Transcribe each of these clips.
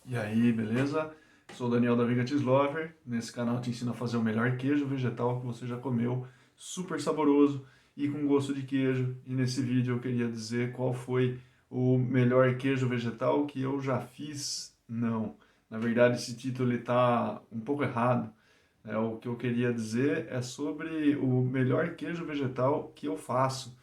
E aí, beleza? Sou o Daniel da Vegan Lover. Nesse canal eu te ensino a fazer o melhor queijo vegetal que você já comeu, super saboroso e com gosto de queijo. E nesse vídeo eu queria dizer qual foi o melhor queijo vegetal que eu já fiz. Não, na verdade esse título está um pouco errado. O que eu queria dizer é sobre o melhor queijo vegetal que eu faço.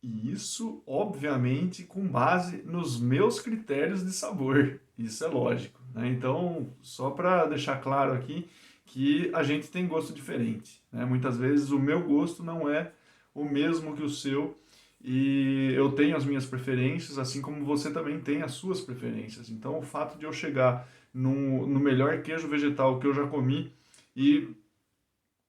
E isso, obviamente, com base nos meus critérios de sabor. Isso é lógico, né? Então, só para deixar claro aqui que a gente tem gosto diferente, né? Muitas vezes o meu gosto não é o mesmo que o seu e eu tenho as minhas preferências, assim como você também tem as suas preferências. Então, o fato de eu chegar no melhor queijo vegetal que eu já comi e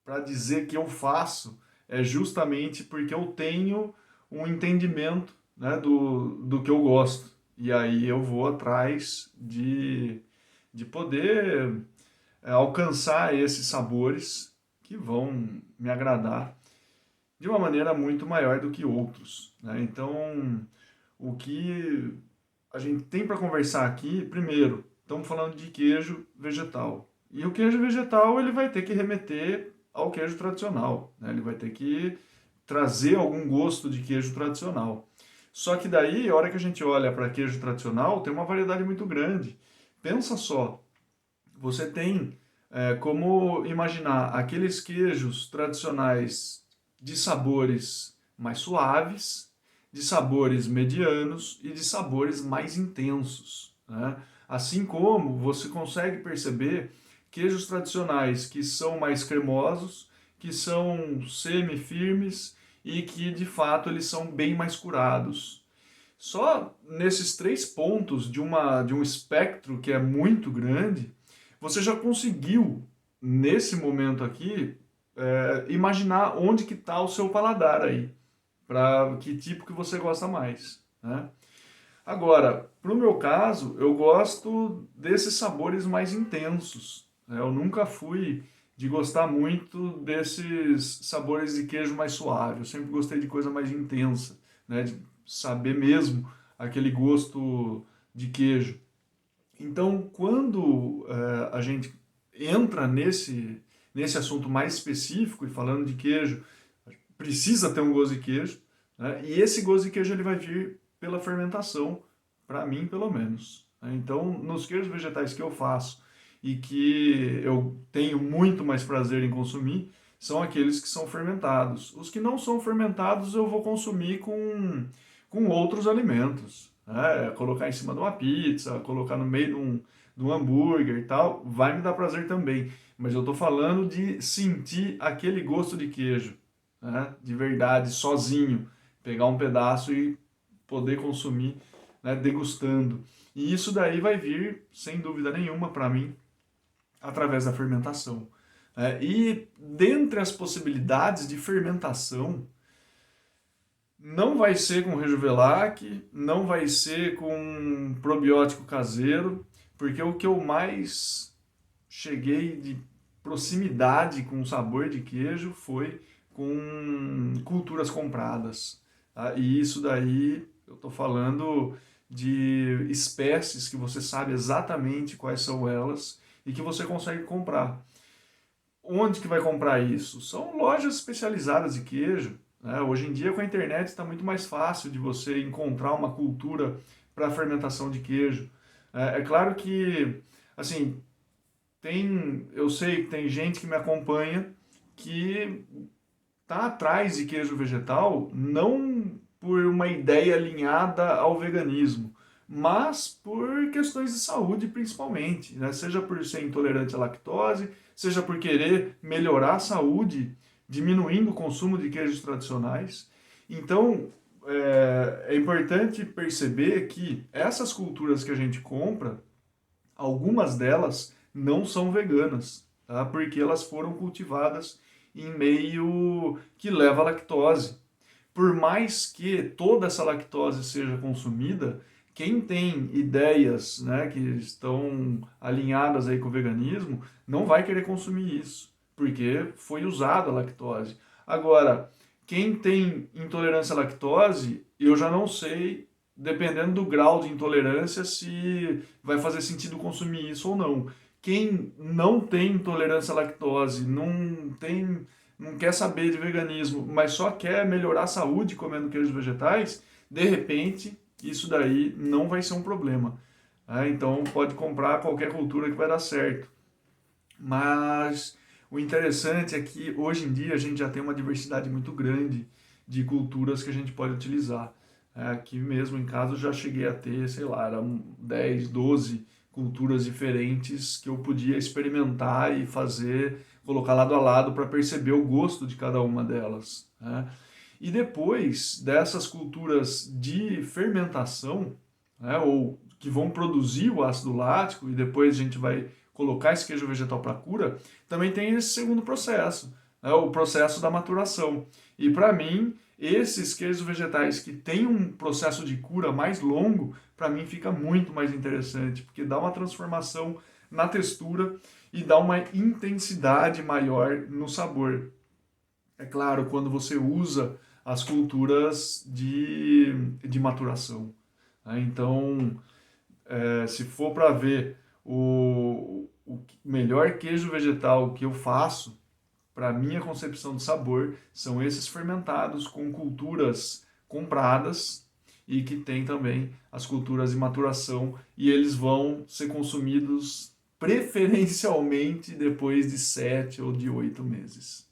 para dizer que eu faço é justamente porque eu tenho um entendimento, né, do que eu gosto. E aí eu vou atrás de poder alcançar esses sabores que vão me agradar de uma maneira muito maior do que outros, né? Então, o que a gente tem para conversar aqui, primeiro, estamos falando de queijo vegetal. E o queijo vegetal ele vai ter que remeter ao queijo tradicional, né? Ele vai ter que trazer algum gosto de queijo tradicional. Só que daí, a hora que a gente olha para queijo tradicional, tem uma variedade muito grande. Pensa só, você tem como imaginar aqueles queijos tradicionais de sabores mais suaves, de sabores medianos e de sabores mais intensos, né? Assim como você consegue perceber queijos tradicionais que são mais cremosos, que são semi-firmes e que de fato eles são bem mais curados. Só nesses três pontos de um espectro que é muito grande, você já conseguiu, nesse momento aqui, imaginar onde que está o seu paladar aí, para que tipo que você gosta mais, né? Agora, para o meu caso, eu gosto desses sabores mais intensos, né? Eu nunca fui de gostar muito desses sabores de queijo mais suave. Eu sempre gostei de coisa mais intensa, né? De saber mesmo aquele gosto de queijo. Então, quando a gente entra nesse assunto mais específico e falando de queijo, precisa ter um gosto de queijo, né? E esse gosto de queijo ele vai vir pela fermentação, para mim pelo menos, né? Então, nos queijos vegetais que eu faço e que eu tenho muito mais prazer em consumir, são aqueles que são fermentados. Os que não são fermentados eu vou consumir com outros alimentos, né? Colocar em cima de uma pizza, colocar no meio de um hambúrguer e tal, vai me dar prazer também. Mas eu estou falando de sentir aquele gosto de queijo, né, de verdade, sozinho, pegar um pedaço e poder consumir, né, degustando. E isso daí vai vir, sem dúvida nenhuma, para mim, através da fermentação. E dentre as possibilidades de fermentação, não vai ser com Rejuvelac, não vai ser com probiótico caseiro, porque o que eu mais cheguei de proximidade com o sabor de queijo foi com culturas compradas, tá? E isso daí eu estou falando de espécies que você sabe exatamente quais são elas e que você consegue comprar. Onde que vai comprar isso? São lojas especializadas de queijo, né? Hoje em dia com a internet está muito mais fácil de você encontrar uma cultura para fermentação de queijo. É claro que assim eu sei que tem gente que me acompanha que tá atrás de queijo vegetal não por uma ideia alinhada ao veganismo, mas por questões de saúde principalmente, né? Seja por ser intolerante à lactose, seja por querer melhorar a saúde, diminuindo o consumo de queijos tradicionais. Então, é importante perceber que essas culturas que a gente compra, algumas delas não são veganas, tá? Porque elas foram cultivadas em meio que leva lactose. Por mais que toda essa lactose seja consumida, quem tem ideias, né, que estão alinhadas aí com o veganismo, não vai querer consumir isso, porque foi usada a lactose. Agora, quem tem intolerância à lactose, eu já não sei dependendo do grau de intolerância, se vai fazer sentido consumir isso ou não. Quem não tem intolerância à lactose, não quer saber de veganismo, mas só quer melhorar a saúde comendo queijos vegetais, de repente, isso daí não vai ser um problema. Então pode comprar qualquer cultura que vai dar certo. Mas o interessante é que hoje em dia a gente já tem uma diversidade muito grande de culturas que a gente pode utilizar. Aqui mesmo em casa eu já cheguei a ter, sei lá, eram 10, 12 culturas diferentes que eu podia experimentar e fazer, colocar lado a lado para perceber o gosto de cada uma delas, né? E depois dessas culturas de fermentação, né, ou que vão produzir o ácido lático e depois a gente vai colocar esse queijo vegetal para cura, também tem esse segundo processo, né, o processo da maturação. E para mim, esses queijos vegetais que têm um processo de cura mais longo, para mim fica muito mais interessante, porque dá uma transformação na textura e dá uma intensidade maior no sabor. É claro, quando você usa as culturas de maturação, né? Então, se for para ver o melhor queijo vegetal que eu faço, para minha concepção de sabor, são esses fermentados com culturas compradas e que tem também as culturas de maturação e eles vão ser consumidos preferencialmente depois de 7 ou de 8 meses.